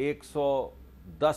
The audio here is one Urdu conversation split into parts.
110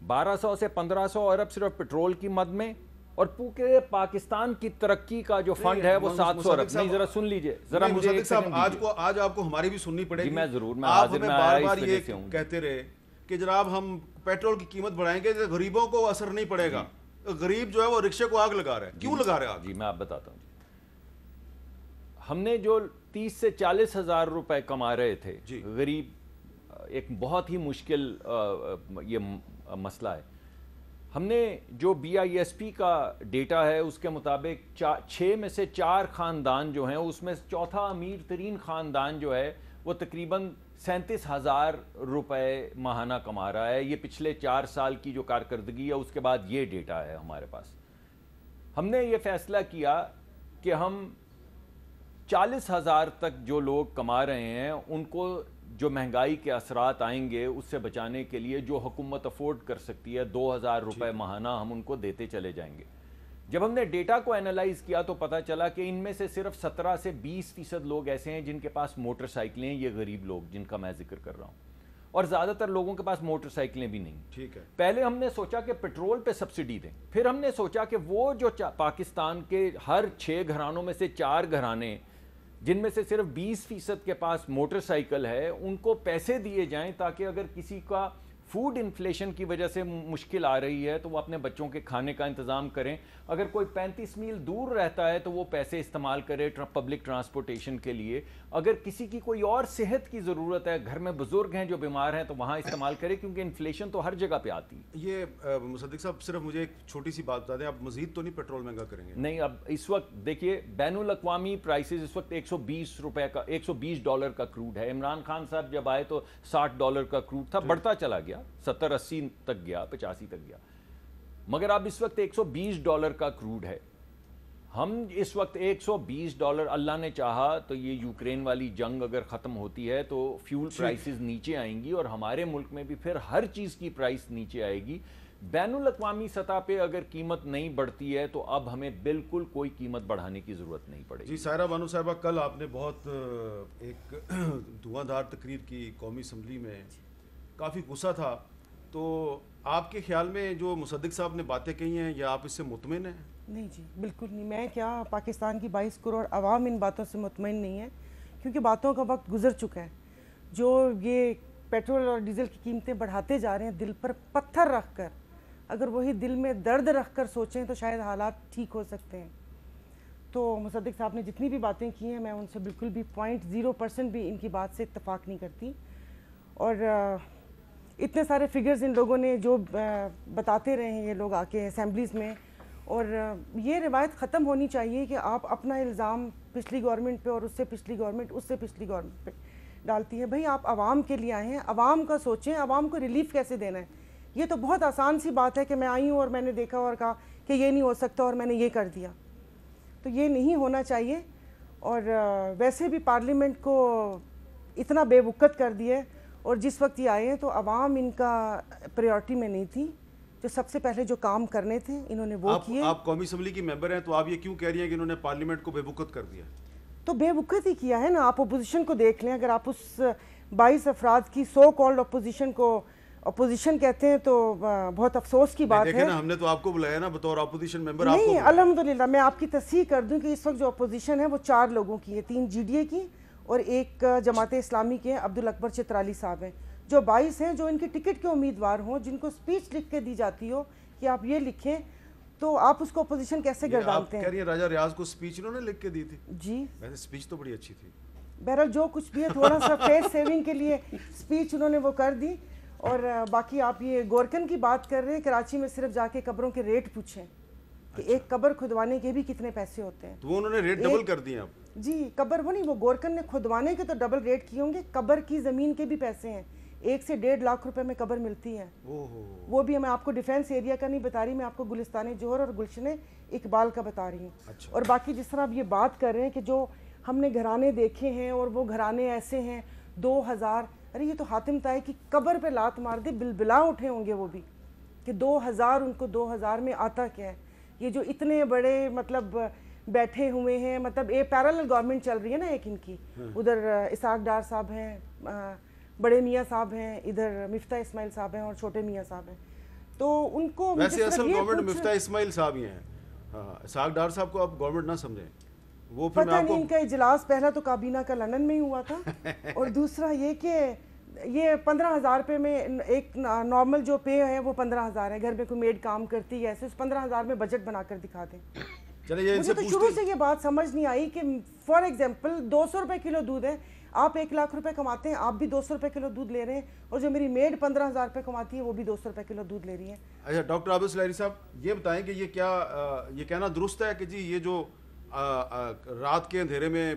1200 سے 1500 ارب صرف پیٹرول کی مد میں، اور پورے پاکستان کی ترقی کا جو فنڈ ہے وہ 700 ارب. نہیں ذرا سن لیجئے، ذرا مجھے ایک سیکنڈ دیجئے. آج آپ کو ہماری بھی سننی پڑے گی. میں ضرور، میں آپ حاضر ہمیں میں بار آیا بار اس یہ وجہ سے ہوں. کہتے رہے کہ جناب ہم پیٹرول کی قیمت بڑھائیں گے تو غریبوں کو اثر نہیں پڑے گا. غریب جو ہے وہ رکشے کو آگ لگا رہا ہے. کیوں لگا رہا ہے آگ؟ جی میں آپ بتاتا ہوں. ہم نے جو 30 سے 40 ہزار روپے کما رہے تھے غریب، ایک بہت ہی مشکل یہ مسئلہ ہے. ہم نے جو BISP کا ڈیٹا ہے اس کے مطابق 6 میں سے 4 خاندان جو ہیں، اس میں چوتھا امیر ترین خاندان جو ہے وہ تقریباً 37,000 روپے ماہانہ کما رہا ہے. یہ پچھلے 4 سال کی جو کارکردگی ہے اس کے بعد یہ ڈیٹا ہے ہمارے پاس. ہم نے یہ فیصلہ کیا کہ ہم 40,000 تک جو لوگ کما رہے ہیں ان کو جو مہنگائی کے اثرات آئیں گے اس سے بچانے کے لیے جو حکومت افورڈ کر سکتی ہے 2,000 روپے ماہانہ ہم ان کو دیتے چلے جائیں گے. جب ہم نے ڈیٹا کو اینالائز کیا تو پتہ چلا کہ ان میں سے صرف 17 سے 20% لوگ ایسے ہیں جن کے پاس موٹر سائیکلیں ہیں. یہ غریب لوگ جن کا میں ذکر کر رہا ہوں، اور زیادہ تر لوگوں کے پاس موٹر سائیکلیں بھی نہیں. ٹھیک ہے. پہلے ہم نے سوچا کہ پیٹرول پہ سبسڈی دیں، پھر ہم نے سوچا کہ وہ جو پاکستان کے ہر 6 گھرانوں میں سے 4 گھرانے جن میں سے صرف 20% کے پاس موٹر سائیکل ہے ان کو پیسے دیے جائیں تاکہ اگر کسی کا فوڈ انفلیشن کی وجہ سے مشکل آ رہی ہے تو وہ اپنے بچوں کے کھانے کا انتظام کریں. اگر کوئی 35 میل دور رہتا ہے تو وہ پیسے استعمال کرے پبلک ٹرانسپورٹیشن کے لیے. اگر کسی کی کوئی اور صحت کی ضرورت ہے، گھر میں بزرگ ہیں جو بیمار ہیں، تو وہاں استعمال کرے، کیونکہ انفلیشن تو ہر جگہ پہ آتی ہے. یہ مصدق صاحب صرف مجھے ایک چھوٹی سی بات بتا دیں، آپ مزید تو نہیں پیٹرول مہنگا کریں گے؟ نہیں، اب اس وقت دیکھیے بین الاقوامی پرائسز اس وقت $120 کا کروڈ ہے. عمران خان صاحب جب آئے تو $60 کا کروڈ تھا، بڑھتا چلا گیا، 70-80 تک گیا، 85 تک گیا. مگر اب اس وقت $120 کا کروڈ ہے. ہم اس وقت $120، اللہ نے چاہا تو یہ یوکرین والی جنگ اگر ختم ہوتی ہے تو فیول پرائسز نیچے آئیں گی اور ہمارے ملک میں بھی پھر ہر چیز کی پرائس نیچے آئے گی. بین الاقوامی سطح پہ اگر قیمت نہیں بڑھتی ہے تو اب ہمیں بالکل کوئی قیمت بڑھانے کی ضرورت نہیں پڑے گی. جی سائرہ بانو صاحبہ، کل آپ نے بہت ایک دھواں دھار تقریر کی قومی اسمبلی میں، کافی غصہ تھا. تو آپ کے خیال میں جو مصدق صاحب نے باتیں کہی ہیں، یا آپ اس سے مطمئن ہیں؟ نہیں جی بالکل نہیں. میں کیا، پاکستان کی 22 کروڑ عوام ان باتوں سے مطمئن نہیں ہے، کیونکہ باتوں کا وقت گزر چکا ہے. جو یہ پیٹرول اور ڈیزل کی قیمتیں بڑھاتے جا رہے ہیں، دل پر پتھر رکھ کر، اگر وہی دل میں درد رکھ کر سوچیں تو شاید حالات ٹھیک ہو سکتے ہیں. تو مصدق صاحب نے جتنی بھی باتیں کی ہیں، میں ان سے بالکل بھی 0.0% بھی ان کی بات سے اتفاق نہیں کرتی. اور اتنے سارے فگرز ان لوگوں نے جو بتاتے رہے ہیں یہ لوگ آ کے اسمبلیز میں، اور یہ روایت ختم ہونی چاہیے کہ آپ اپنا الزام پچھلی گورنمنٹ پہ اور اس سے پچھلی گورنمنٹ، اس سے پچھلی گورنمنٹ پہ ڈالتی ہے. بھئی آپ عوام کے لیے آئے ہیں، عوام کا سوچیں، عوام کو ریلیف کیسے دینا ہے. یہ تو بہت آسان سی بات ہے کہ میں آئی ہوں اور میں نے دیکھا اور کہا کہ یہ نہیں ہو سکتا اور میں نے یہ کر دیا. تو یہ نہیں ہونا چاہیے. اور ویسے بھی پارلیمنٹ کو اتنا بے وقت کر دیا، اور جس وقت یہ آئے ہیں تو عوام ان کا پریورٹی میں نہیں تھی. جو سب سے پہلے جو کام کرنے تھے انہوں نے وہ کیے. آپ قومی اسمبلی کی ممبر ہیں تو آپ یہ کیوں کہہ رہی ہیں کہ انہوں نے پارلیمنٹ کو بے وقت کر دیا؟ تو بے وقت ہی کیا ہے نا. آپ اپوزیشن کو دیکھ لیں، اگر آپ اس 22 افراد کی سو کالڈ اپوزیشن کو اپوزیشن کہتے ہیں تو بہت افسوس کی بات ہے. دیکھیں نا، ہم نے تو آپ کو بلایا نا بطور اپوزیشن ممبر. نہیں، الحمدللہ میں آپ کی تصحیح کر دوں کہ اس وقت جو اپوزیشن ہے وہ 4 لوگوں کی ہے، 3 GDA کی اور 1 جماعت اسلامی کے عبدالاکبر چترالی صاحب ہیں. جو 22 ہیں جو ان کی ٹکٹ کے امیدوار ہوں، جن کو سپیچ لکھ کے دی جاتی ہو کہ آپ یہ لکھیں، تو آپ اس کو اپوزیشن کیسے گردانتے ہیں؟ آپ کہہ رہی ہیں راجہ ریاض کو سپیچ انہوں نے لکھ کے دی تھی؟ جی ویسے سپیچ تو بڑی اچھی تھی. بہرحال جو کچھ بھی ہے، تھوڑا سا فیس سیونگ کے لیے سپیچ انہوں نے وہ کر دی. اور باقی آپ یہ گورکن کی بات کر رہے ہیں، کراچی میں صرف جا کے قبروں کے ریٹ پوچھیں کہ ایک قبر کھدوانے کے بھی کتنے پیسے ہوتے ہیں. تو وہ انہوں نے ریٹ ڈبل کر دیے. آپ جی قبر وہ نہیں، وہ گورکن نے کھدوانے کے تو ڈبل ریٹ کیے ہوں گے، قبر کی زمین کے بھی پیسے ہیں. 1 سے 1.5 لاکھ روپے میں قبر ملتی ہے. وہ بھی میں آپ کو ڈیفینس ایریا کا نہیں بتا رہی، میں آپ کو گلستان جوہر اور گلشن اقبال کا بتا رہی ہوں. اور باقی جس طرح آپ یہ بات کر رہے ہیں کہ جو ہم نے گھرانے دیکھے ہیں اور وہ گھرانے ایسے ہیں 2000، ارے یہ تو حاتم طائی کی قبر پہ لات مار دی، بلبلا اٹھے ہوں گے وہ بھی کہ 2000، ان کو 2000 میں آتا کیا ہے. یہ جو اتنے بڑے مطلب بیٹھے ہوئے ہیں، مطلب ایک پیرالل گورنمنٹ چل رہی ہے نا ایک ان کی، ادھر اسحاق ڈار صاحب ہیں، بڑے میاں صاحب ہیں، ادھر مفتاح اسماعیل صاحب ہیں اور چھوٹے میاں صاحب ہیں. تو ان کو ویسے اصل گورنمنٹ مفتاح اسماعیل صاحب ہی ہیں. ہاں اسحاق ڈار صاحب کو آپ گورنمنٹ نہ سمجھیں, وہ پھر میں پتہ آپ کو نہیں ان کا اجلاس پہلا تو کابینہ کا لندن میں ہی ہوا تھا اور دوسرا یہ کہ یہ 15,000 روپے میں ایک نارمل جو پے ہے وہ 15,000 ہے, گھر میں کوئی میڈ کام کرتی ہے, ایسے اس 15,000 میں بجٹ بنا کر دکھا دیں. مجھے تو شروع سے یہ بات سمجھ نہیں آئی کہ فار ایگزامپل 200 روپے کلو دودھ ہے, آپ 1 لاکھ روپے کماتے ہیں, آپ بھی 200 روپے کلو دودھ لے رہے ہیں, اور جو میری میڈ 15,000 روپے کماتی ہے وہ بھی 200 روپے کلو دودھ لے رہی ہے. اچھا ڈاکٹر عابد لہری صاحب یہ بتائیں کہ یہ کیا یہ کہنا درست ہے کہ جی یہ جو رات کے اندھیرے میں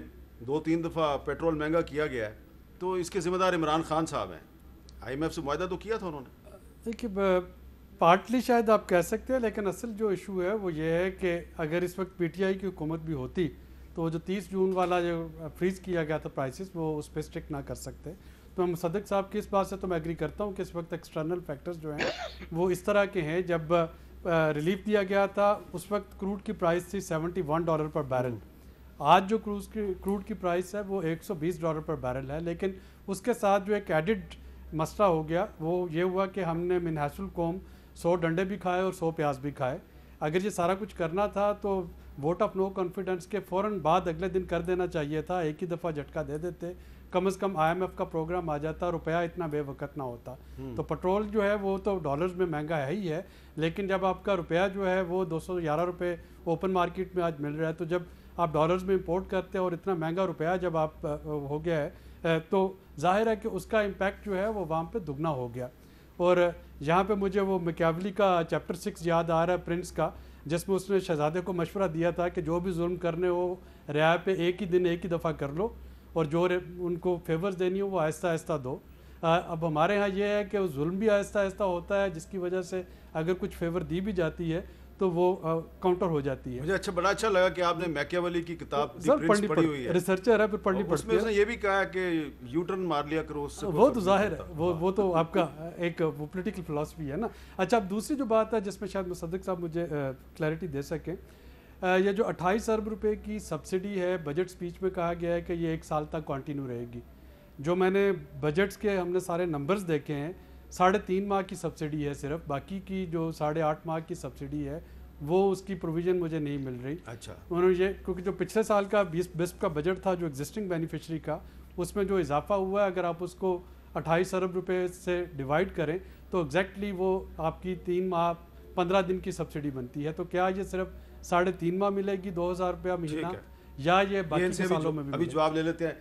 2-3 دفعہ پیٹرول مہنگا کیا گیا ہے تو اس کے ذمہ دار عمران خان صاحب ہیں, IMF سے معاہدہ تو کیا تھا انہوں نے؟ دیکھیے پارٹلی شاید آپ کہہ سکتے ہیں, لیکن اصل جو ایشو ہے وہ یہ ہے کہ اگر اس وقت PTI کی حکومت بھی ہوتی تو جو 30 جون والا جو فریز کیا گیا تھا پرائسز وہ اس پہ اسٹک نہ کر سکتے. تو مصدق صاحب کی اس بات سے تو میں ایگری کرتا ہوں کہ اس وقت ایکسٹرنل فیکٹرز جو ہیں وہ اس طرح کے ہیں. جب ریلیف دیا گیا تھا اس وقت کروڈ کی پرائس تھی $71 پر بیرل, آج جو کروڈ کی پرائس ہے وہ $120 پر بیرل ہے. لیکن اس کے ساتھ جو ایک ایڈڈ مسئلہ ہو گیا وہ یہ ہوا کہ ہم نے من حیث القوم 100 ڈنڈے بھی کھائے اور 100 پیاز بھی کھائے. اگر یہ سارا کچھ کرنا تھا تو ووٹ آف نو کانفیڈنس کے فوراً بعد اگلے دن کر دینا چاہیے تھا, ایک ہی دفعہ جھٹکا دے دیتے, کم از کم IMF کا پروگرام آ جاتا, روپیہ اتنا بے وقت نہ ہوتا. تو پٹرول جو ہے وہ تو ڈالرز میں مہنگا ہے ہی ہے, لیکن جب آپ کا روپیہ جو ہے وہ 211 روپے اوپن مارکیٹ میں آج مل رہا ہے, تو جب آپ ڈالرز میں امپورٹ کرتے ہیں اور اتنا مہنگا روپیہ جب آپ ہو گیا ہے تو ظاہر ہے کہ اس کا امپیکٹ جو ہے وہ وہاں پہ دگنا ہو گیا. اور یہاں پہ مجھے وہ میکیاولی کا چیپٹر 6 یاد آ رہا ہے پرنس کا, جس میں اس نے شہزادے کو مشورہ دیا تھا کہ جو بھی ظلم کرنے ہو رعایا پہ ایک ہی دفعہ کر لو, اور جو ان کو فیورز دینی ہو وہ آہستہ آہستہ دو. اب ہمارے ہاں یہ ہے کہ ظلم بھی آہستہ آہستہ ہوتا ہے, جس کی وجہ سے اگر کچھ فیور دی بھی جاتی ہے تو وہ کاؤنٹر ہو جاتی ہے. مجھے بڑا اچھا لگا کہ آپ نے میکیاولی کی کتاب پڑھی ہوئی ہے, ریسرچر ہے پھر پڑھنی اس میں اس نے یہ بھی کہا کہ یو ٹرن مار لیا کرو, اس سے وہ تو ظاہر ہے وہ تو آپ کا ایک وہ پولیٹیکل فلاسفی ہے نا. اچھا اب دوسری جو بات ہے جس میں شاید مصدق صاحب مجھے کلیئرٹی دے سکیں, یہ جو 28 ارب روپے کی سبسڈی ہے بجٹ سپیچ میں کہا گیا ہے کہ یہ 1 سال تک کنٹینیو رہے گی. جو میں نے بجٹس کے ہم نے سارے نمبرز دیکھے ہیں 3.5 ماہ کی سبسڈی ہے صرف, باقی کی جو 8.5 ماہ کی سبسڈی ہے وہ اس کی پروویژن مجھے نہیں مل رہی. اچھا انہوں نے یہ کیونکہ جو پچھلے سال کا 20 کا بجٹ تھا جو ایگزسٹنگ بینیفیشری کا, اس میں جو اضافہ ہوا ہے اگر آپ اس کو 28 ارب روپے سے ڈیوائڈ کریں تو ایگزیکٹلی وہ آپ کی 3 ماہ 15 دن کی سبسڈی بنتی ہے. تو کیا یہ صرف 3.5 ماہ ملے گی 2,000 روپیہ مہینہ, یا یہ باقی سالوں میں بھی؟ ابھی جواب لے لیتے ہیں.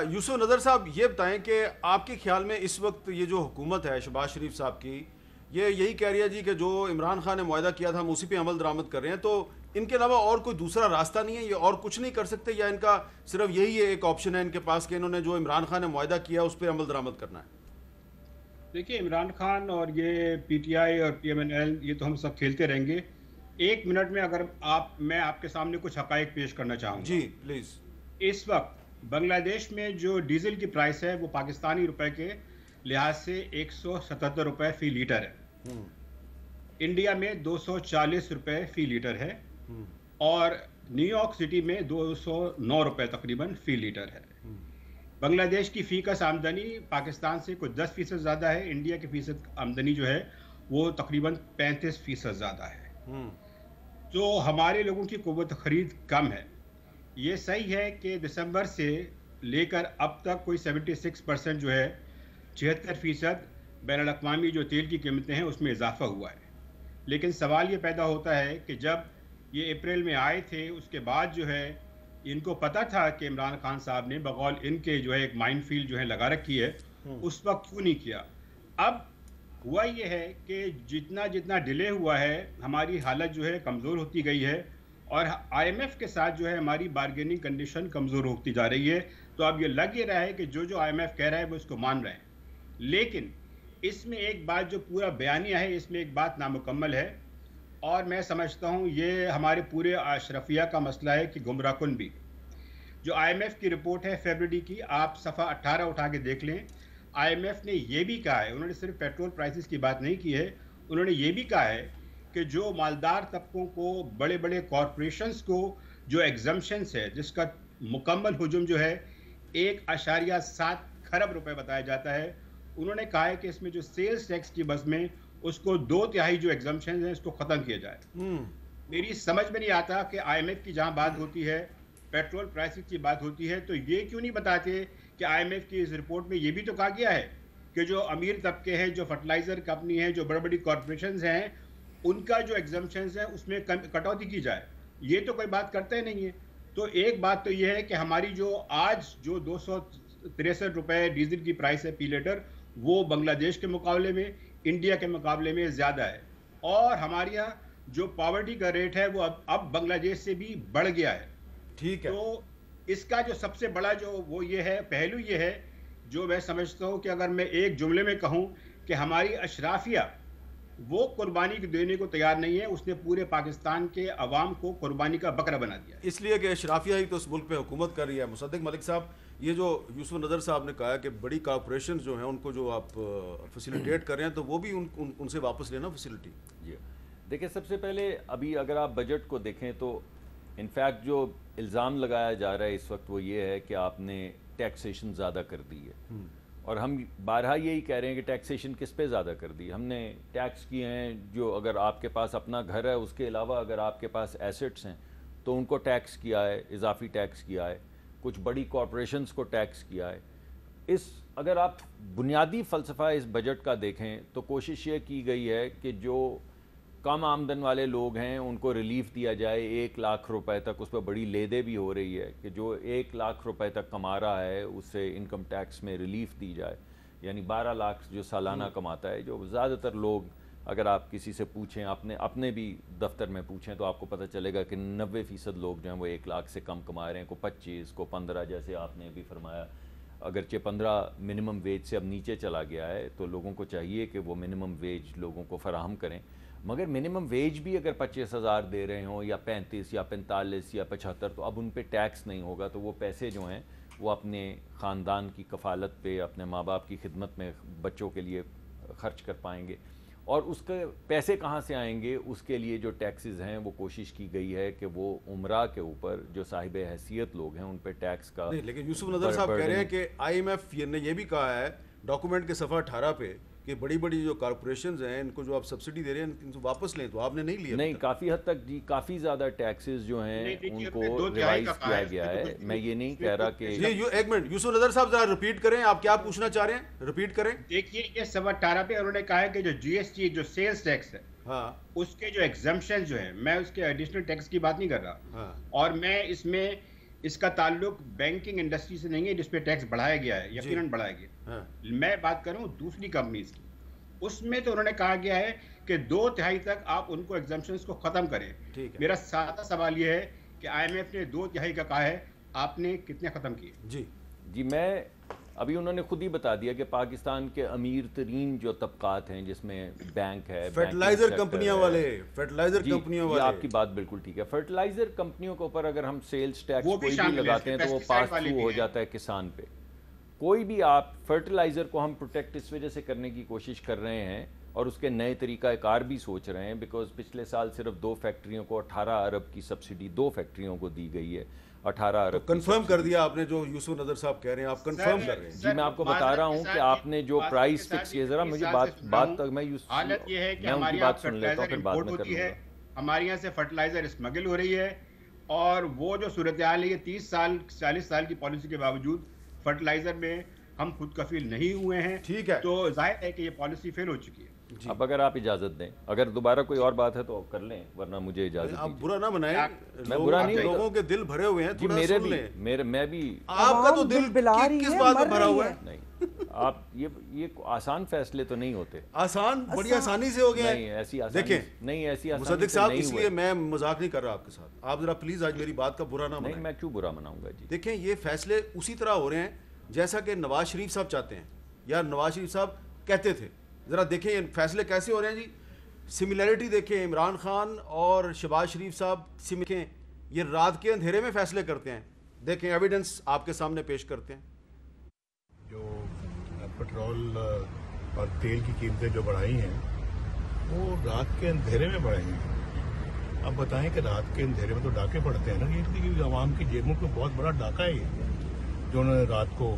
یوسف نظر صاحب یہ بتائیں کہ آپ کے خیال میں اس وقت یہ جو حکومت ہے شہباز شریف صاحب کی, یہ یہی کہہ رہی ہے جی کہ جو عمران خان نے معاہدہ کیا تھا ہم اسی پہ عمل درآمد کر رہے ہیں, تو ان کے علاوہ اور کوئی دوسرا راستہ نہیں ہے, یہ اور کچھ نہیں کر سکتے, یا ان کا صرف یہی ایک آپشن ہے ان کے پاس کہ انہوں نے جو عمران خان نے معاہدہ کیا اس پہ عمل درآمد کرنا ہے؟ دیکھیے عمران خان اور یہ PTI اور PMNL یہ تو ہم سب کھیلتے رہیں گے. 1 منٹ میں اگر میں آپ کے سامنے کچھ حقائق پیش کرنا چاہوں گا. جی پلیز. اس وقت بنگلہ دیش میں جو ڈیزل کی پرائس ہے وہ پاکستانی روپے کے لحاظ سے 177 روپے فی لیٹر ہے, انڈیا میں 240 روپے فی لیٹر ہے, اور نیو یارک سٹی میں 209 روپے تقریباً فی لیٹر ہے. بنگلہ دیش کی فی کس آمدنی پاکستان سے کچھ 10% زیادہ ہے, انڈیا کی فیصد آمدنی جو ہے وہ تقریباً 35% زیادہ ہے. تو ہمارے لوگوں کی قوت خرید کم ہے. یہ صحیح ہے کہ دسمبر سے لے کر اب تک کوئی 76% جو ہے 76% بین الاقوامی جو تیل کی قیمتیں ہیں اس میں اضافہ ہوا ہے. لیکن سوال یہ پیدا ہوتا ہے کہ جب یہ اپریل میں آئے تھے اس کے بعد جو ہے ان کو پتہ تھا کہ عمران خان صاحب نے بقول ان کے جو ہے ایک مائن فیلڈ جو ہے لگا رکھی ہے, اس وقت کیوں نہیں کیا؟ اب ہوا یہ ہے کہ جتنا ڈیلے ہوا ہے ہماری حالت جو ہے کمزور ہوتی گئی ہے, اور IMF کے ساتھ جو ہے ہماری بارگیننگ کنڈیشن کمزور ہوتی جا رہی ہے. تو اب یہ لگ یہ رہا ہے کہ جو IMF کہہ رہا ہے وہ اس کو مان رہے ہیں, لیکن اس میں ایک بات جو پورا بیانیہ ہے اس میں ایک بات نامکمل ہے, اور میں سمجھتا ہوں یہ ہمارے پورے اشرفیہ کا مسئلہ ہے کہ گمراہ کن بھی. جو IMF کی رپورٹ ہے فیبرری کی, آپ صفحہ 18 اٹھا کے دیکھ لیں, IMF نے یہ بھی کہا ہے, انہوں نے صرف پیٹرول پرائسز کی بات نہیں کی ہے, انہوں نے یہ بھی کہا ہے کہ جو مالدار طبقوں کو, بڑے بڑے کارپوریشنز کو جو ایگزمپشنز ہے جس کا مکمل حجم جو ہے 1.7 کھرب روپے بتایا جاتا ہے, انہوں نے کہا ہے کہ اس میں جو سیلز ٹیکس کی بس میں اس کو 2/3 جو ایگزمپشن ہیں اس کو ختم کیا جائے. میری سمجھ میں نہیں آتا کہ IMF کی جہاں بات ہوتی ہے, پیٹرول پرائسز کی بات ہوتی ہے, تو یہ کیوں نہیں بتاتے کہ IMF کی اس رپورٹ میں یہ بھی تو کہا گیا ہے کہ جو امیر طبقے ہیں, جو فرٹیلائزر کمپنی ہیں, جو بڑی بڑی کارپوریشنز ہیں, ان کا جو ایگزمپشنز ہیں اس میں کٹوتی کی جائے. یہ تو کوئی بات کرتا ہی نہیں ہے. تو ایک بات تو یہ ہے کہ ہماری جو آج جو 263 روپے ڈیزل کی پرائس ہے فی لیٹر, وہ بنگلہ دیش کے مقابلے میں, انڈیا کے مقابلے میں زیادہ ہے. اور ہمارے یہاں جو پاورٹی کا ریٹ ہے وہ اب بنگلہ دیش سے بھی بڑھ گیا ہے. ٹھیک ہے. تو اس کا جو سب سے بڑا جو وہ یہ ہے, پہلو یہ ہے جو میں سمجھتا ہوں کہ اگر میں ایک جملے میں کہوں کہ ہماری اشرافیہ وہ قربانی دینے کو تیار نہیں ہے. اس نے پورے پاکستان کے عوام کو قربانی کا بکرا بنا دیا, اس لیے کہ اشرافیہ ہی تو اس ملک پہ حکومت کر رہی ہے. مصدق ملک صاحب, یہ جو یوسف نظر صاحب نے کہا کہ بڑی کارپوریشن جو ہیں ان کو جو آپ فیسیلیٹیٹ کر رہے ہیں, تو وہ بھی ان سے واپس لینا فیسیلٹی. جی دیکھیں, سب سے پہلے ابھی اگر آپ بجٹ کو دیکھیں تو انفیکٹ جو الزام لگایا جا رہا ہے اس وقت وہ یہ ہے کہ آپ نے ٹیکسیشن زیادہ کر دی ہے. اور ہم بارہا یہی کہہ رہے ہیں کہ ٹیکسیشن کس پہ زیادہ کر دی. ہم نے ٹیکس کیے ہیں جو اگر آپ کے پاس اپنا گھر ہے, اس کے علاوہ اگر آپ کے پاس ایسٹس ہیں تو ان کو ٹیکس کیا ہے, اضافی ٹیکس کیا ہے. کچھ بڑی کارپوریشنز کو ٹیکس کیا ہے. اگر آپ بنیادی فلسفہ اس بجٹ کا دیکھیں تو کوشش یہ کی گئی ہے کہ جو کم آمدن والے لوگ ہیں ان کو ریلیف دیا جائے 1 لاکھ روپے تک. اس پہ بڑی لیدے بھی ہو رہی ہے کہ جو 1 لاکھ روپے تک کما رہا ہے اسے انکم ٹیکس میں ریلیف دی جائے. یعنی 12 لاکھ جو سالانہ کماتا ہے, جو زیادہ تر لوگ اگر آپ کسی سے پوچھیں, اپنے بھی دفتر میں پوچھیں تو آپ کو پتہ چلے گا کہ 90% لوگ جو ہیں وہ 1 لاکھ سے کم کما رہے ہیں. کو 25 کو 15, جیسے آپ نے بھی فرمایا. اگرچہ 15 منیمم ویج سے اب نیچے چلا گیا ہے تو لوگوں کو چاہیے کہ وہ منیمم ویج لوگوں کو فراہم کریں. مگر منیمم ویج بھی اگر 25,000 دے رہے ہوں یا 35 یا 45 یا 75, تو اب ان پہ ٹیکس نہیں ہوگا. تو وہ پیسے جو ہیں وہ اپنے خاندان کی کفالت پہ, اپنے ماں باپ کی خدمت میں بچوں کے لیے خرچ کر پائیں گے. اور اس کے پیسے کہاں سے آئیں گے, اس کے لیے جو ٹیکسز ہیں وہ کوشش کی گئی ہے کہ وہ عمرہ کے اوپر جو صاحب حیثیت لوگ ہیں ان پہ ٹیکس کا. نہیں, لیکن یوسف نظر صاحب کہہ رہے ہیں کہ IMF نے یہ بھی کہا ہے ڈاکومنٹ کے صفحہ 18 پہ کہ بڑی بڑی جو کارپوریشنز ہیں ان کو جو آپ سبسڈی دے رہے ہیں ان کو واپس لیں, تو آپ نے نہیں لیا. نہیں, کافی حد تک جی کافی زیادہ ٹیکسز جو ہیں ان کو ریوائز کیا گیا ہے. میں یہ نہیں کہہ رہا کہ ایک منٹ یوسف نظر صاحب ذرا ریپیٹ کریں, آپ کیا پوچھنا چاہ رہے ہیں, ریپیٹ کریں. دیکھیے یہ 18 پہ انہوں نے کہا ہے کہ جو GST جو سیلز ٹیکس ہے, ہاں, اس کے جو ایگزمپشن جو ہیں, میں اس کے ایڈیشنل ٹیکس کی بات نہیں کر رہا, اور میں اس کا تعلق بینکنگ انڈسٹری سے نہیں ہے جس پہ ٹیکس بڑھایا گیا ہے, یقیناً بڑھایا گیا. میں بات کروں دوسری کمپنیز کی, اس میں تو انہوں نے کہا گیا ہے کہ 2/3 تک آپ ان کو ایگزمپشنز کو ختم کریں. میرا سادہ سوال یہ ہے کہ IMF نے 2/3 کا کہا ہے, آپ نے کتنے ختم کیے؟ جی میں ابھی انہوں نے خود ہی بتا دیا کہ پاکستان کے امیر ترین جو طبقات ہیں جس میں بینک ہے, فرٹیلائزر کمپنیوں والے, آپ کی بات بالکل ٹھیک ہے. فرٹیلائزر کمپنیوں کے اوپر اگر ہم سیلز ٹیکس کوئی بھی لگاتے ہیں تو وہ پاس تھرو ہو جاتا ہے کسان پہ. کوئی بھی آپ فرٹیلائزر کو ہم پروٹیکٹ اس وجہ سے کرنے کی کوشش کر رہے ہیں اور اس کے نئے طریقہ کار بھی سوچ رہے ہیں, بیکاز پچھلے سال صرف 2 فیکٹریوں کو 18 ارب کی سبسڈی 2 فیکٹریوں کو دی گئی ہے. 18 ارب کنفرم کر دیا آپ نے جو یوسف نظر صاحب کہہ رہے ہیں, آپ کنفرم کر رہے ہیں. جی میں آپ کو بتا رہا ہوں کہ آپ نے جو پرائس فکس کیے, ذرا مجھے بات تک میں حالت یہ ہے کہ ہماری بات سن لیتا ہوں پھر بعد میں کر لوں گا. ہمارے یہاں سے فرٹیلائزر اسمگل ہو رہی ہے, اور وہ جو صورتحال ہے یہ 30 سال 40 سال کی پالیسی کے باوجود فرٹیلائزر میں ہم خود کفیل نہیں ہوئے ہیں. ٹھیک ہے, تو ظاہر ہے کہ یہ پالیسی فیل ہو چکی ہے. اب اگر آپ اجازت دیں, اگر دوبارہ کوئی اور بات ہے تو کر لیں, ورنہ مجھے اجازت دیجیے. آپ برا نہ بنائیں, میں برا نہیں, لوگوں کے دل بھرے ہوئے ہیں, تھوڑا سن لیں. میں بھی, آپ کا تو دل کس بات میں بھرا ہوا ہے؟ نہیں, آپ یہ آسان فیصلے تو نہیں ہوتے. آسان بڑی آسانی سے ہو گیا. نہیں ایسی آسانی, دیکھیں نہیں ایسی آسانی مصدق صاحب, اس لیے میں مذاق نہیں کر رہا آپ کے ساتھ, آپ ذرا پلیز آج میری بات کا برا نہ منائیں. نہیں, میں کیوں برا مناؤں گا جی. دیکھیں یہ فیصلے اسی طرح ہو رہے ہیں جیسا کہ نواز شریف صاحب چاہتے ہیں یا نواز شریف صاحب کہتے تھے. ذرا دیکھیں یہ فیصلے کیسے ہو رہے ہیں جی. سملیرٹی دیکھیں, عمران خان اور شہباز شریف صاحب دیکھیں, یہ رات کے اندھیرے میں فیصلے کرتے ہیں. دیکھیں ایویڈنس آپ کے سامنے پیش کرتے ہیں. جو پٹرول اور تیل کی قیمتیں جو بڑھائی ہیں وہ رات کے اندھیرے میں بڑھائی ہیں. اب بتائیں کہ رات کے اندھیرے میں تو ڈاکے پڑتے ہیں نا, یہ عوام کی جیبوں کو بہت بڑا ڈاکہ ہے جو انہوں نے رات کو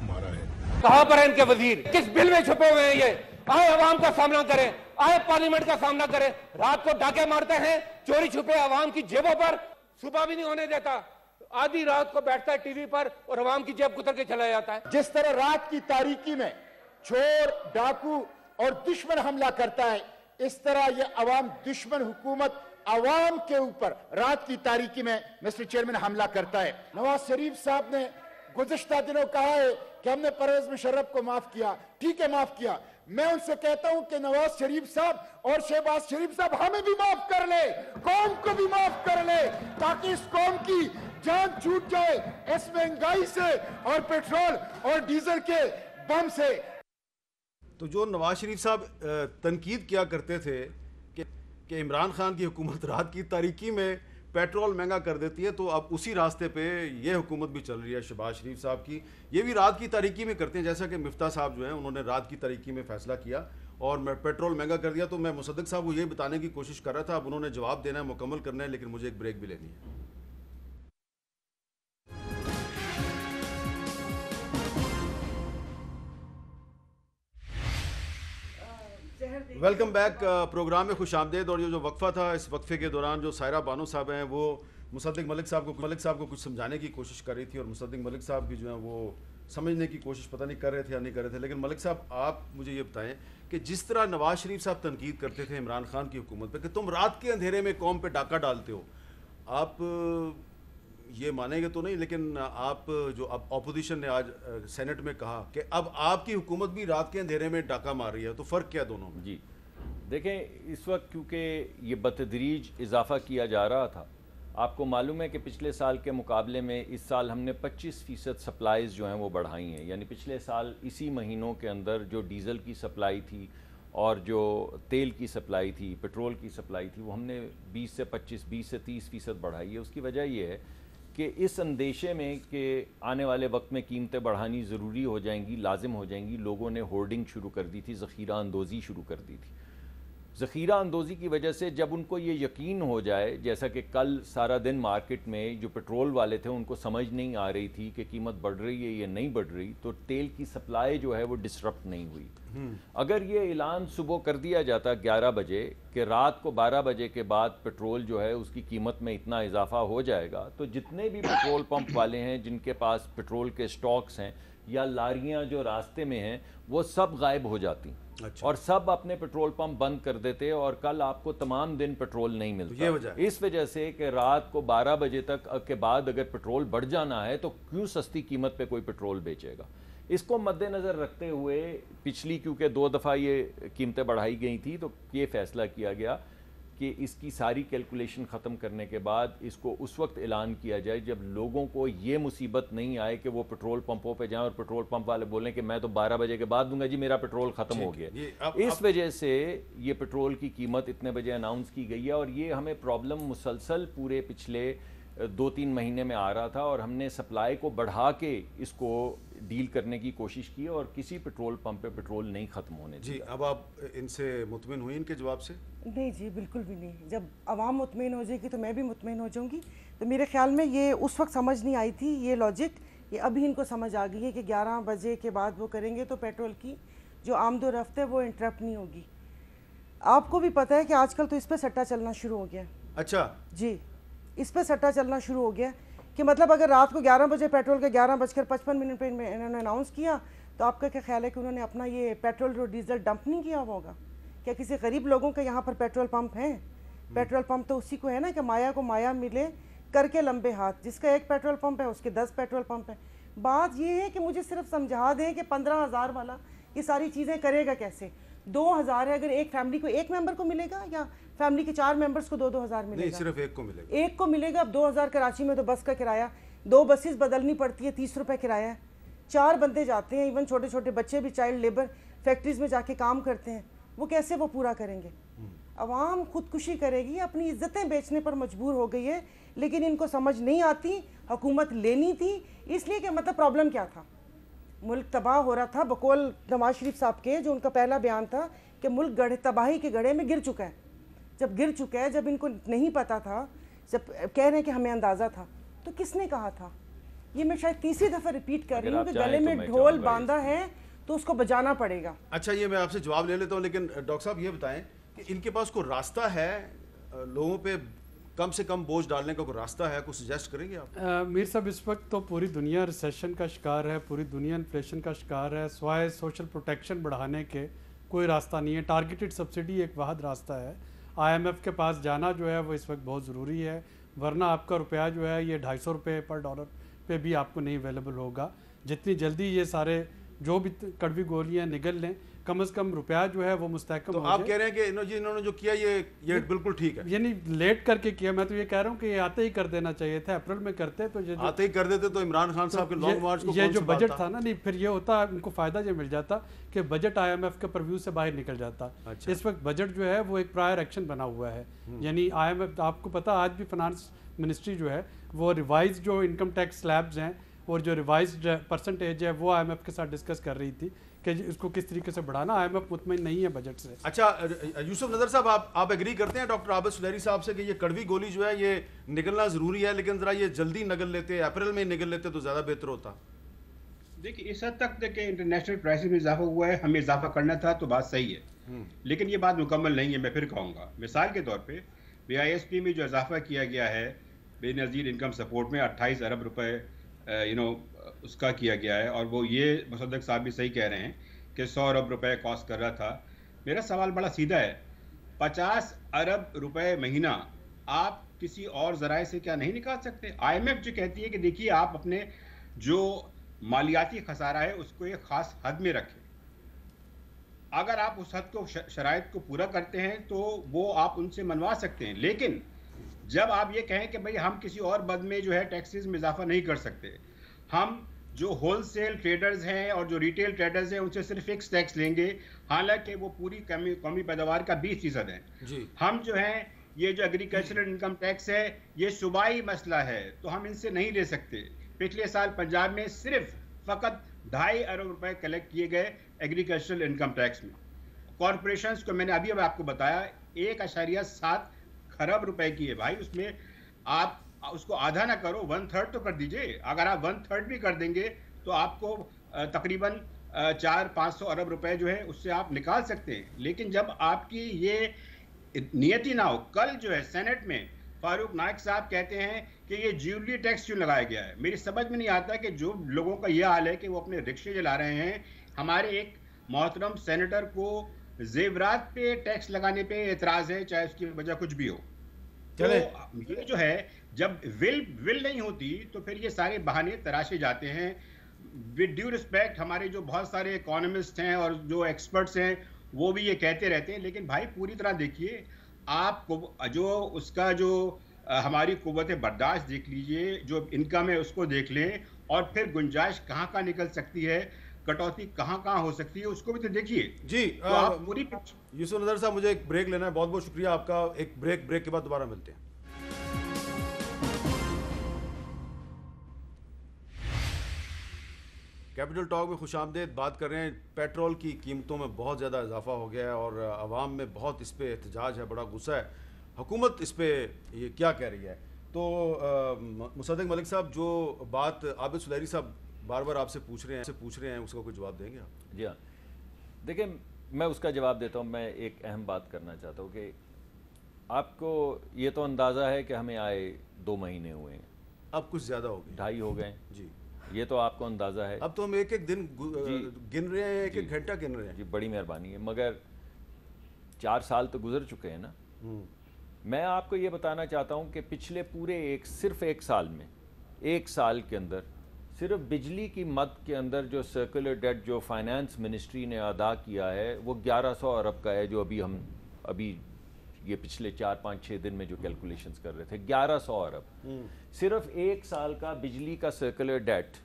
مارا ہے. کہاں پر ہے ان کے وزیر, کس بل میں چھپے ہوئے ہیں یہ؟ آئے عوام کا سامنا کریں, آئے پارلیمنٹ کا سامنا کریں. رات کو ڈاکے مارتے ہیں چوری چھپے عوام کی جیبوں پر, صبح بھی نہیں ہونے دیتا, آدھی رات کو بیٹھتا ہے ٹی وی پر اور عوام کی جیب کتر کے چلا جاتا ہے. جس طرح رات کی تاریکی میں چور, ڈاکو اور دشمن حملہ کرتا ہے, اس طرح یہ عوام دشمن حکومت عوام کے اوپر رات کی تاریکی میں مسٹر چیئرمین حملہ کرتا ہے. نواز شریف صاحب نے گزشتہ دنوں کہا ہے کہ ہم نے پرویز مشرف کو معاف کیا. ٹھیک ہے, معاف کیا. میں ان سے کہتا ہوں کہ نواز شریف صاحب اور شہباز شریف صاحب ہمیں بھی معاف کر لے, قوم کو بھی معاف کر لے, تاکہ اس قوم کی جان چھوٹ جائے اس مہنگائی سے اور پیٹرول اور ڈیزل کے بم سے. تو جو نواز شریف صاحب تنقید کیا کرتے تھے کہ عمران خان کی حکومت رات کی تاریکی میں پیٹرول مہنگا کر دیتی ہے, تو اب اسی راستے پہ یہ حکومت بھی چل رہی ہے شہباز شریف صاحب کی. یہ بھی رات کی تاریکی میں کرتے ہیں, جیسا کہ مفتاح صاحب جو ہیں انہوں نے رات کی تاریکی میں فیصلہ کیا اور پیٹرول مہنگا کر دیا. تو میں مصدق صاحب کو یہ بتانے کی کوشش کر رہا تھا, اب انہوں نے جواب دینا ہے, مکمل کرنا ہے, لیکن مجھے ایک بریک بھی لینی ہے. Welcome back. پروگرام میں خوش آمدید. اور یہ جو وقفہ تھا, اس وقفے کے دوران جو سائرہ بانو صاحب ہیں وہ مصدق ملک صاحب کو کچھ سمجھانے کی کوشش کر رہی تھی, اور مصدق ملک صاحب بھی جو ہیں وہ سمجھنے کی کوشش پتہ نہیں کر رہے تھے یا نہیں کر رہے تھے. لیکن ملک صاحب آپ مجھے یہ بتائیں کہ جس طرح نواز شریف صاحب تنقید کرتے تھے عمران خان کی حکومت پہ کہ تم رات کے اندھیرے میں قوم پہ ڈاکہ ڈالتے ہو, آپ یہ مانیں گے تو نہیں, لیکن آپ جو اب اپوزیشن نے آج سینٹ میں کہا کہ اب آپ کی حکومت بھی رات کے اندھیرے میں ڈاکہ مار رہی ہے, تو فرق کیا دونوں میں؟ جی دیکھیں, اس وقت کیونکہ یہ بتدریج اضافہ کیا جا رہا تھا, آپ کو معلوم ہے کہ پچھلے سال کے مقابلے میں اس سال ہم نے 25% سپلائیز جو ہیں وہ بڑھائی ہیں. یعنی پچھلے سال اسی مہینوں کے اندر جو ڈیزل کی سپلائی تھی اور جو تیل کی سپلائی تھی, پیٹرول کی سپلائی تھی, وہ ہم نے 20 سے 30% بڑھائی ہے. اس کی وجہ یہ ہے کہ اس اندیشے میں کہ آنے والے وقت میں قیمتیں بڑھانی ضروری ہو جائیں گی, لازم ہو جائیں گی, لوگوں نے ہورڈنگ شروع کر دی تھی, ذخیرہ اندوزی شروع کر دی تھی. ذخیرہ اندوزی کی وجہ سے جب ان کو یہ یقین ہو جائے, جیسا کہ کل سارا دن مارکیٹ میں جو پیٹرول والے تھے ان کو سمجھ نہیں آ رہی تھی کہ قیمت بڑھ رہی ہے یا نہیں بڑھ رہی, تو تیل کی سپلائی جو ہے وہ ڈسرپٹ نہیں ہوئی. اگر یہ اعلان صبح کر دیا جاتا 11 بجے کہ رات کو 12 بجے کے بعد پیٹرول جو ہے اس کی قیمت میں اتنا اضافہ ہو جائے گا, تو جتنے بھی پیٹرول پمپ والے ہیں جن کے پاس پیٹرول کے سٹاکس ہیں یا لاریاں جو راستے میں ہیں, وہ سب غائب ہو جاتی اور سب اپنے پیٹرول پمپ بند کر دیتے, اور کل آپ کو تمام دن پیٹرول نہیں ملتا. اس وجہ سے کہ رات کو 12 بجے تک کے بعد اگر پیٹرول بڑھ جانا ہے تو کیوں سستی قیمت پہ کوئی پیٹرول بیچے گا. اس کو مد نظر رکھتے ہوئے پچھلی کیونکہ 2 دفعہ یہ قیمتیں بڑھائی گئی تھیں, تو یہ فیصلہ کیا گیا کہ اس کی ساری کیلکولیشن ختم کرنے کے بعد اس کو اس وقت اعلان کیا جائے جب لوگوں کو یہ مصیبت نہیں آئے کہ وہ پیٹرول پمپوں پہ جائیں اور پیٹرول پمپ والے بولیں کہ میں تو 12 بجے کے بعد دوں گا جی, میرا پیٹرول ختم ہو گیا. اس وجہ سے یہ پیٹرول کی قیمت اتنے بجے اناؤنس کی گئی ہے, اور یہ ہمیں پرابلم مسلسل پورے پچھلے 2-3 مہینے میں آ رہا تھا, اور ہم نے سپلائی کو بڑھا کے اس کو ڈیل کرنے کی کوشش کی, اور کسی پیٹرول پمپ پہ پیٹرول نہیں ختم ہونے دیا. جی, اب آپ ان سے مطمئن ہوئی ان کے جواب سے؟ نہیں جی, بالکل بھی نہیں. جب عوام مطمئن ہو جائے گی تو میں بھی مطمئن ہو جاؤں گی. تو میرے خیال میں یہ اس وقت سمجھ نہیں آئی تھی یہ لاجک, یہ ابھی ان کو سمجھ آ گئی ہے کہ 11 بجے کے بعد وہ کریں گے تو پیٹرول کی جو آمد و رفت ہے وہ انٹرپٹ نہیں ہوگی. آپ کو بھی پتہ ہے کہ آج کل تو اس پہ سٹا چلنا شروع ہو گیا. اچھا جی, اس پہ سٹا چلنا شروع ہو گیا کہ مطلب اگر رات کو 11 بجے پیٹرول کے 11:55 پہ انہوں نے اناؤنس کیا, تو آپ کا کیا خیال ہے کہ انہوں نے اپنا یہ پیٹرول اور ڈیزل ڈمپ نہیں کیا ہوا ہوگا؟ کیا کسی غریب لوگوں کے یہاں پر پیٹرول پمپ ہیں؟ پیٹرول پمپ تو اسی کو ہے نا کہ مایا کو مایا ملے کر کے لمبے ہاتھ, جس کا ایک پیٹرول پمپ ہے اس کے 10 پیٹرول پمپ ہیں. بات یہ ہے کہ مجھے صرف سمجھا دیں کہ 15,000 والا یہ ساری چیزیں کرے گا کیسے. 2,000 ہے, اگر ایک فیملی کو ایک ممبر کو ملے گا یا فیملی کے 4 ممبرز کو 2,000 ملے گا؟ نہیں, صرف ایک کو ملے گا. ایک کو ملے گا. اب 2,000 کراچی میں تو بس کا کرایہ 2 بسز بدلنی پڑتی ہے, 30 روپے کرایہ ہے, 4 بندے جاتے ہیں, ایون چھوٹے چھوٹے بچے بھی چائلڈ لیبر فیکٹریز میں جا کے کام کرتے ہیں, وہ کیسے وہ پورا کریں گے؟ عوام خودکشی کرے گی, اپنی عزتیں بیچنے پر مجبور ہو گئی ہے, لیکن ان کو سمجھ نہیں آتی حکومت لینی تھی اس لیے کہ مطلب پرابلم کیا تھا. ملک تباہ ہو رہا تھا بقول نواز شریف صاحب کے, جو ان کا پہلا بیان تھا کہ ملک تباہی کے گڑھے میں گر چکا ہے. جب گر چکا ہے, جب ان کو نہیں پتا تھا, جب کہہ رہے ہیں کہ ہمیں اندازہ تھا, تو کس نے کہا تھا؟ یہ میں شاید تیسری دفعہ ریپیٹ کر رہی ہوں کہ گلے میں ڈھول باندھا ہے تو اس کو بچانا پڑے گا. اچھا یہ میں آپ سے جواب لے لیتا ہوں, لیکن ڈاکٹر صاحب یہ بتائیں کہ ان کے پاس کوئی راستہ ہے لوگوں پہ کم سے کم بوجھ ڈالنے کا, کوئی راستہ ہے, کوئی سجیسٹ کریں گے آپ؟ میر صاحب اس وقت تو پوری دنیا ریسیشن کا شکار ہے, پوری دنیا انفلیشن کا شکار ہے, سوائے سوشل پروٹیکشن بڑھانے کے کوئی راستہ نہیں ہے. ٹارگیٹڈ سبسڈی ایک واحد راستہ ہے. IMF کے پاس جانا جو ہے وہ اس وقت بہت ضروری ہے, ورنہ آپ کا روپیہ جو ہے یہ $250 پر ڈالر پہ بھی آپ کو نہیں اویلیبل ہوگا. جتنی جلدی یہ سارے جو بھی کڑوی گولیاں نگل لیں, کم از کم روپیہ جو ہے وہ مستحکم ہو جائے. تو آپ کہہ رہے ہیں کہ انہوں نے جو کیا یہ بالکل ٹھیک ہے, یعنی لیٹ کر کے کیا. میں تو یہ کہہ رہا ہوں کہ یہ آتے ہی کر دینا چاہیے تھا, اپریل میں کرتے تو آتے ہی کر دیتے تو عمران خان صاحب کے لانگ مارچ کو یہ جو بجٹ تھا نا, نہیں پھر یہ ہوتا ان کو فائدہ یہ مل جاتا کہ بجٹ IMF کے پرویو سے باہر نکل جاتا. اس وقت بجٹ جو ہے وہ ایک پرائر ایکشن بنا ہوا ہے, یعنی IMF آپ کو پتا آج بھی فنانس منسٹری جو ہے وہ ریوائز جو انکم ٹیکس سلیبز ہیں اور جو ریوائزڈ پرسنٹیج ہے وہ IMF کے ساتھ ڈسکس کر رہی تھی کہ اس کو کس طریقے سے بڑھانا. IMF مطمئن نہیں ہے بجٹ سے. اچھا یوسف نظر صاحب, آپ ایگری کرتے ہیں ڈاکٹر عابد سلیری صاحب سے کہ یہ کڑوی گولی جو ہے یہ نگلنا ضروری ہے, لیکن ذرا یہ جلدی نگل لیتے, اپریل میں نگل لیتے تو زیادہ بہتر ہوتا؟ دیکھیے اس حد تک کہ انٹرنیشنل پرائسز میں اضافہ ہوا ہے, ہمیں اضافہ کرنا تھا تو بات صحیح ہے, لیکن یہ بات مکمل نہیں ہے. میں پھر کہوں گا مثال کے طور پہ BISP میں جو اضافہ کیا گیا ہے بے نظیر انکم سپورٹ میں 28 ارب روپے اس کا کیا گیا ہے, اور وہ یہ مصدق صاحب بھی صحیح کہہ رہے ہیں کہ 100 ارب روپے کاسٹ کر رہا تھا. میرا سوال بڑا سیدھا ہے, 50 ارب روپے مہینہ آپ کسی اور ذرائع سے کیا نہیں نکال سکتے؟ IMF جو کہتی ہے کہ دیکھیے آپ اپنے جو مالیاتی خسارہ ہے اس کو ایک خاص حد میں رکھیں, اگر آپ اس حد کو شرائط کو پورا کرتے ہیں تو وہ آپ ان سے منوا سکتے ہیں. لیکن جب آپ یہ کہیں کہ بھئی ہم کسی اور بد میں جو ہے ٹیکسز میں اضافہ نہیں کر سکتے, ہم جو ہول سیل ٹریڈرز ہیں اور جو ریٹیل ٹریڈرز ہیں ان سے صرف فکس ٹیکس لیں گے, حالانکہ وہ پوری قومی پیداوار کا 20% ہے. ہم جو ہیں یہ جو ایگریکلچرل انکم ٹیکس ہے یہ صوبائی مسئلہ ہے تو ہم ان سے نہیں لے سکتے. پچھلے سال پنجاب میں صرف فقط 2.5 ارب روپے کلیکٹ کیے گئے ایگریکلچرل انکم ٹیکس میں. کارپوریشنز کو میں نے ابھی آپ کو بتایا 1.7 خراب روپے کی ہے. بھائی اس میں آپ اس کو آدھا نہ کرو, 1/3 تو کر دیجئے. اگر آپ 1/3 بھی کر دیں گے تو آپ کو تقریباً 400-500 ارب روپے جو ہے اس سے آپ نکال سکتے ہیں. لیکن جب آپ کی یہ نیت ہی نہ ہو, کل جو ہے سینٹ میں فاروق نائک صاحب کہتے ہیں کہ یہ جیولری ٹیکس کیوں لگایا گیا ہے. میری سمجھ میں نہیں آتا کہ جو لوگوں کا یہ حال ہے کہ وہ اپنے رکشے جلا رہے ہیں, ہمارے ایک محترم سینیٹر کو زیورات پہ ٹیکس لگانے پہ اعتراض ہے, چاہے اس کی وجہ کچھ بھی ہو. تو یہ جو ہے جب ول نہیں ہوتی تو پھر یہ سارے بہانے تراشے جاتے ہیں. ود ڈیو رسپیکٹ ہمارے جو بہت سارے اکانومسٹ ہیں اور جو ایکسپرٹس ہیں وہ بھی یہ کہتے رہتے ہیں, لیکن بھائی پوری طرح دیکھیے آپ کو جو اس کا جو ہماری قوت برداشت دیکھ لیجئے, جو انکم ہے اس کو دیکھ لیں, اور پھر گنجائش کہاں کہاں نکل سکتی ہے, کٹوتی کہاں کہاں ہو سکتی ہے, اس کو بھی تو دیکھیے. جی یوسف نظر صاحب مجھے ایک بریک لینا ہے, بہت بہت شکریہ آپ کا. ایک بریک کے بعد دوبارہ ملتے ہیں. کیپٹل ٹاک میں خوش آمدید. بات کر رہے ہیں پیٹرول کی قیمتوں میں بہت زیادہ اضافہ ہو گیا ہے اور عوام میں بہت اس پہ احتجاج ہے, بڑا غصہ ہے. حکومت اس پہ یہ کیا کہہ رہی ہے؟ تو مصدق ملک صاحب جو بات عابد سلیری صاحب بار بار آپ سے پوچھ رہے ہیں اس کا کوئی جواب دیں گے آپ؟ جی ہاں, دیکھیں میں اس کا جواب دیتا ہوں. میں ایک اہم بات کرنا چاہتا ہوں کہ آپ کو یہ تو اندازہ ہے کہ ہمیں آئے 2 مہینے ہوئے ہیں, اب کچھ زیادہ ہو گئے, 2.5 ہو گئے. جی یہ تو آپ کو اندازہ ہے. اب تو ہم ایک دن گن رہے ہیں, ایک گھنٹہ گن رہے ہیں. جی بڑی مہربانی ہے, مگر 4 سال تو گزر چکے ہیں نا. میں آپ کو یہ بتانا چاہتا ہوں کہ پچھلے پورے صرف 1 سال میں, 1 سال کے اندر صرف بجلی کی مد کے اندر جو سرکولر ڈیٹ جو فائنانس منسٹری نے ادا کیا ہے وہ 1100 ارب کا ہے, جو ابھی یہ پچھلے 4-5-6 دن میں جو کیلکولیشنز کر رہے تھے, 1100 ارب. صرف 1 سال کا بجلی کا سرکولر ڈیٹ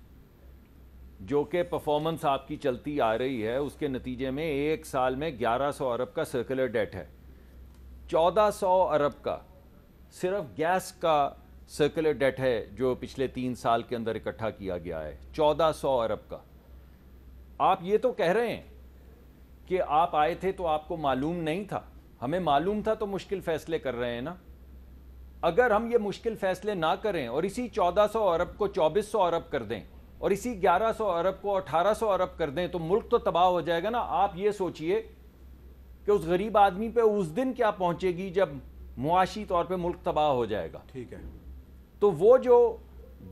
جو کہ پرفارمنس آپ کی چلتی آ رہی ہے, اس کے نتیجے میں 1 سال میں 1100 ارب کا سرکولر ڈیٹ ہے. 1400 ارب کا صرف گیس کا سرکولر ڈیٹ ہے جو پچھلے 3 سال کے اندر اکٹھا کیا گیا ہے, 1400 ارب کا. آپ یہ تو کہہ رہے ہیں کہ آپ آئے تھے تو آپ کو معلوم نہیں تھا. ہمیں معلوم تھا تو مشکل فیصلے کر رہے ہیں نا. اگر ہم یہ مشکل فیصلے نہ کریں اور اسی 1400 ارب کو 2400 ارب کر دیں اور اسی 1100 ارب کو 1800 ارب کر دیں تو ملک تو تباہ ہو جائے گا نا. آپ یہ سوچئے کہ اس غریب آدمی پہ اس دن کیا پہنچے گی جب معاشی طور پہ ملک تباہ ہو جائے گا. ٹھیک ہے. تو وہ جو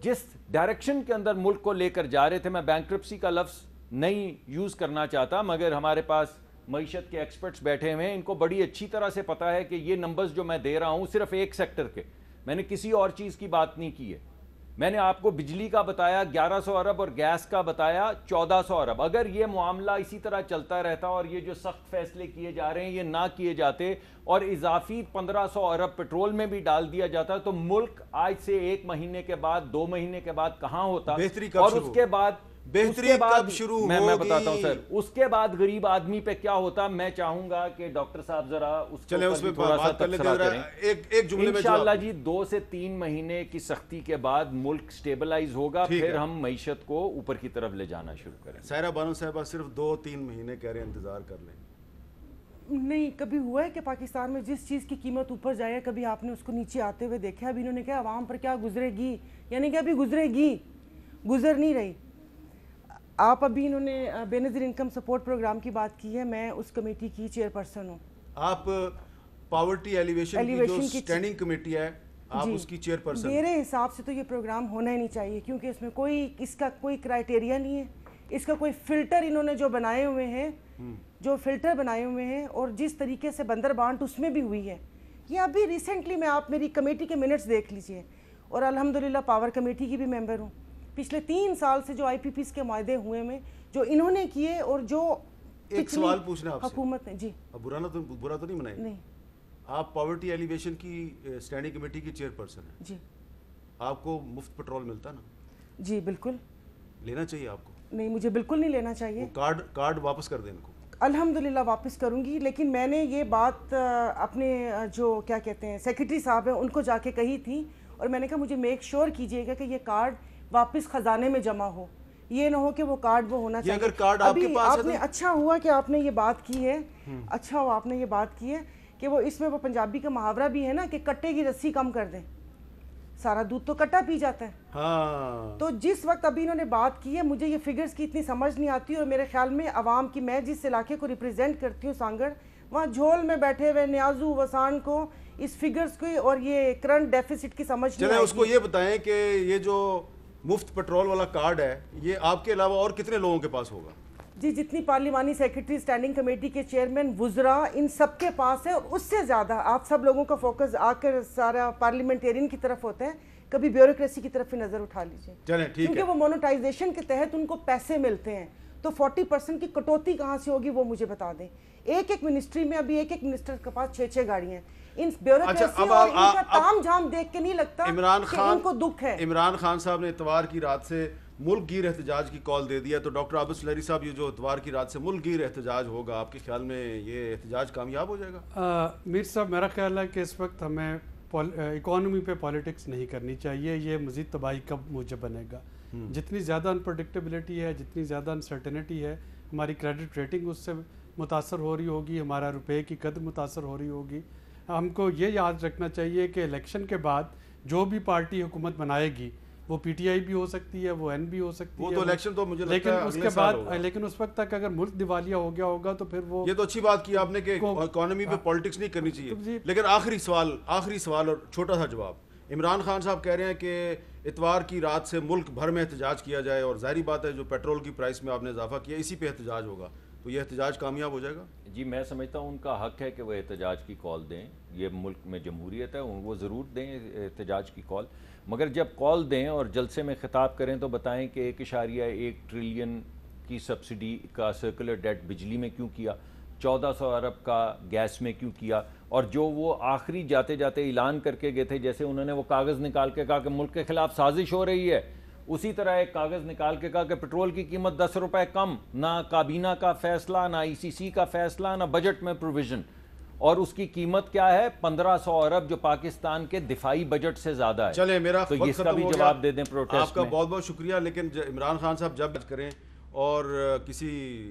جس ڈائریکشن کے اندر ملک کو لے کر جا رہے تھے, میں بینکرپسی کا لفظ نہیں یوز کرنا چاہتا, مگر ہمارے پاس معیشت کے ایکسپرٹس بیٹھے ہوئے ہیں, ان کو بڑی اچھی طرح سے پتا ہے کہ یہ نمبرز جو میں دے رہا ہوں صرف ایک سیکٹر کے, میں نے کسی اور چیز کی بات نہیں کی ہے. میں نے آپ کو بجلی کا بتایا 1100 ارب اور گیس کا بتایا 1400 ارب. اگر یہ معاملہ اسی طرح چلتا رہتا اور یہ جو سخت فیصلے کیے جا رہے ہیں یہ نہ کیے جاتے اور اضافی 1500 ارب پیٹرول میں بھی ڈال دیا جاتا تو ملک آج سے 1 مہینے کے بعد 2 مہینے کے بعد کہاں ہوتا. بہتری اور اس کے بعد کب شروع ہوگی؟ میں بتاتا ہوں سر, اس کے بعد غریب آدمی پہ کیا ہوتا. میں چاہوں گا کہ ڈاکٹر صاحب ذرا اس پہ تھوڑا سا تبصرہ کریں. ایک جملے میں انشاءاللہ جی 2 سے 3 مہینے کی سختی کے بعد ملک سٹیبلائز ہوگا, پھر ہم معیشت کو اوپر کی طرف لے جانا شروع کریں. سائرہ بانو صاحبہ صرف 2-3 مہینے کہہ رہے ہیں انتظار کر لیں. نہیں کبھی ہوا ہے کہ پاکستان میں جس چیز کی قیمت اوپر جائے کبھی آپ نے اس کو نیچے آتے ہوئے دیکھا؟ ابھی انہوں نے کہا عوام پر کیا گزرے گی, یعنی کہ ابھی گزرے گی, گزر نہیں رہی. آپ ابھی انہوں نے بے نظیر انکم سپورٹ پروگرام کی بات کی ہے, میں اس کمیٹی کی چیئرپرسن ہوں. آپ پاورٹی ایلیویشن کی جو سٹینڈنگ کمیٹی ہے آپ اس کی چیئرپرسن. میرے حساب سے تو یہ پروگرام ہونا ہی نہیں چاہیے, کیونکہ اس میں کوئی اس کا کوئی کرائٹیریا نہیں ہے, اس کا کوئی فلٹر انہوں نے جو بنائے ہوئے ہیں, جو فلٹر بنائے ہوئے ہیں, اور جس طریقے سے بندر بانٹ اس میں بھی ہوئی ہے. یہ ابھی ریسنٹلی میں آپ میری کمیٹی کے منٹس دیکھ لیجئے, اور الحمدللہ پاور کمیٹی کی بھی ممبر ہوں. پچھلے 3 سال سے جو آئی پی پیز کے معاہدے ہوئے میں جو انہوں نے کیے اور جو ایک سوال پوچھنا آپ سے, حکومت نے جی برا تو نہیں منائے, نہیں آپ پاورٹی ایلیویشن کی سٹینڈنگ کمیٹی کی چیئرپرسن ہیں جی, آپ کو مفت پیٹرول ملتا نا؟ جی بالکل لینا چاہیے آپ کو. نہیں مجھے بالکل نہیں لینا چاہیے. کارڈ واپس کر دیں ان کو. الحمدللہ واپس کروں گی, لیکن میں نے یہ بات اپنے جو کیا کہتے ہیں سیکرٹری صاحب ہیں ان کو جا کے کہی تھی, اور میں نے کہا مجھے میک شور کیجئے گا کہ یہ کارڈ واپس خزانے میں جمع ہو, یہ نہ ہو کہ وہ کارڈ وہ ہونا چاہیے. اگر کارڈ آپ کے پاس ہے, اچھا ہوا کہ آپ نے یہ بات کی ہے, اچھا ہوا آپ نے یہ بات کی ہے کہ وہ اس میں وہ پنجابی کا محاورہ بھی ہے نا کہ کٹے کی رسی کم کر دیں, سارا دودھ تو کٹا پی جاتا ہے. ہاں تو جس وقت ابھی انہوں نے بات کی ہے مجھے یہ فگرز کی اتنی سمجھ نہیں آتی, اور میرے خیال میں عوام کی, میں جس علاقے کو ریپرزینٹ کرتی ہوں سانگڑ, وہاں جھول میں بیٹھے ہوئے نیازو وسان کو اس فگرز کو اور یہ کرنٹ ڈیفیسٹ کی سمجھ نہیں آئی. چلیں اس کو یہ بتائیں کہ یہ جو مفت پیٹرول والا کارڈ ہے یہ آپ کے علاوہ اور کتنے لوگوں کے پاس ہوگا؟ جی جتنی پارلیمانی سیکرٹری اسٹینڈنگ کمیٹی کے چیئرمین وزراء ان سب کے پاس ہے, اور اس سے زیادہ آپ سب لوگوں کا فوکس آ کر سارا پارلیمنٹیرین کی طرف ہوتا ہے, کبھی بیوروکریسی کی طرف نظر اٹھا لیجیے. چلیں ٹھیک ہے, کیونکہ وہ مونوٹائزیشن کے تحت ان کو پیسے ملتے ہیں, تو 40% کی کٹوتی کہاں سے ہوگی وہ مجھے بتا دیں. ایک منسٹری میں ابھی ایک منسٹر کے پاس 6 گاڑیاں ہیں. ان بیوروکریسی اور ان کا تام جھام دیکھ کے نہیں لگتا کہ ان کو دکھ ہے. عمران خان صاحب نے اتوار کی رات سے ملک گیر احتجاج کی کال دے دیا, تو ڈاکٹر عابد سلیری صاحب یہ جو اتوار کی رات سے ملک گیر احتجاج ہوگا, آپ کے خیال میں یہ احتجاج کامیاب ہو جائے گا؟ میر صاحب میرا خیال ہے کہ اس وقت ہمیں اکانومی پہ پالیٹکس نہیں کرنی چاہیے, یہ مزید تباہی کا موجب بنے گا. جتنی زیادہ انپریڈکٹیبلٹی ہے, جتنی زیادہ انسرٹینٹی ہے, ہماری کریڈٹ ریٹنگ اس سے متاثر ہو رہی ہوگی, ہمارا روپے کی قدر متاثر ہو رہی ہوگی. ہم کو یہ یاد رکھنا چاہیے کہ الیکشن کے بعد جو بھی پارٹی حکومت بنائے گی وہ پی ٹی آئی بھی ہو سکتی ہے, وہ این بھی ہو سکتی ہے, وہ تو الیکشن تو مجھے لیکن اس کے بعد لیکن اس وقت تک اگر ملک دیوالیہ ہو گیا ہوگا تو پھر وہ, یہ تو اچھی بات کی آپ نے کہ اکانومی پہ پالیٹکس نہیں کرنی چاہیے. لیکن آخری سوال اور چھوٹا سا جواب. عمران خان صاحب کہہ رہے ہیں کہ اتوار کی رات سے ملک بھر میں احتجاج کیا جائے, اور ظاہری بات ہے جو پیٹرول کی پرائس میں آپ نے اضافہ کیا اسی پہ احتجاج ہوگا, تو یہ احتجاج کامیاب ہو جائے گا؟ جی میں سمجھتا ہوں ان کا حق ہے کہ وہ احتجاج کی کال دیں, یہ ملک میں جمہوریت ہے, وہ ضرور دیں احتجاج کی کال, مگر جب کال دیں اور جلسے میں خطاب کریں تو بتائیں کہ 1.1 ٹریلین کی سبسڈی کا سرکولر ڈیٹ بجلی میں کیوں کیا, 1400 ارب کا گیس میں کیوں کیا, اور جو وہ آخری جاتے جاتے اعلان کر کے گئے تھے, جیسے انہوں نے وہ کاغذ نکال کے کہا کہ ملک کے خلاف سازش ہو رہی ہے, اسی طرح ایک کاغذ نکال کے کہا کہ پیٹرول کی قیمت 10 روپے کم, نہ کابینہ کا فیصلہ, نہ ای سی سی کا فیصلہ, نہ بجٹ میں پروویژن, اور اس کی قیمت کیا ہے 1500 ارب جو پاکستان کے دفاعی بجٹ سے زیادہ ہے. چلیں میرا تو وقت اس کا ختم بھی ہو جواب گیا, دے دیں پروٹیسٹ آپ کا میں. بہت بہت شکریہ. لیکن عمران خان صاحب جب کریں اور کسی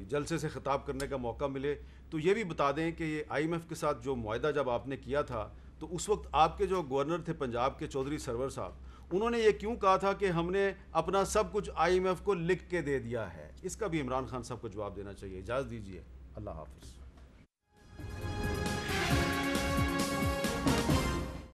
جلسے سے خطاب کرنے کا موقع ملے تو یہ بھی بتا دیں کہ یہ آئی ایم ایف کے ساتھ جو معاہدہ جب آپ نے کیا تھا تو اس وقت آپ کے جو گورنر تھے پنجاب کے چودھری سرور صاحب, انہوں نے یہ کیوں کہا تھا کہ ہم نے اپنا سب کچھ IMF کو لکھ کے دے دیا ہے؟ اس کا بھی عمران خان صاحب کو جواب دینا چاہیے. اجازت دیجیے. اللہ حافظ.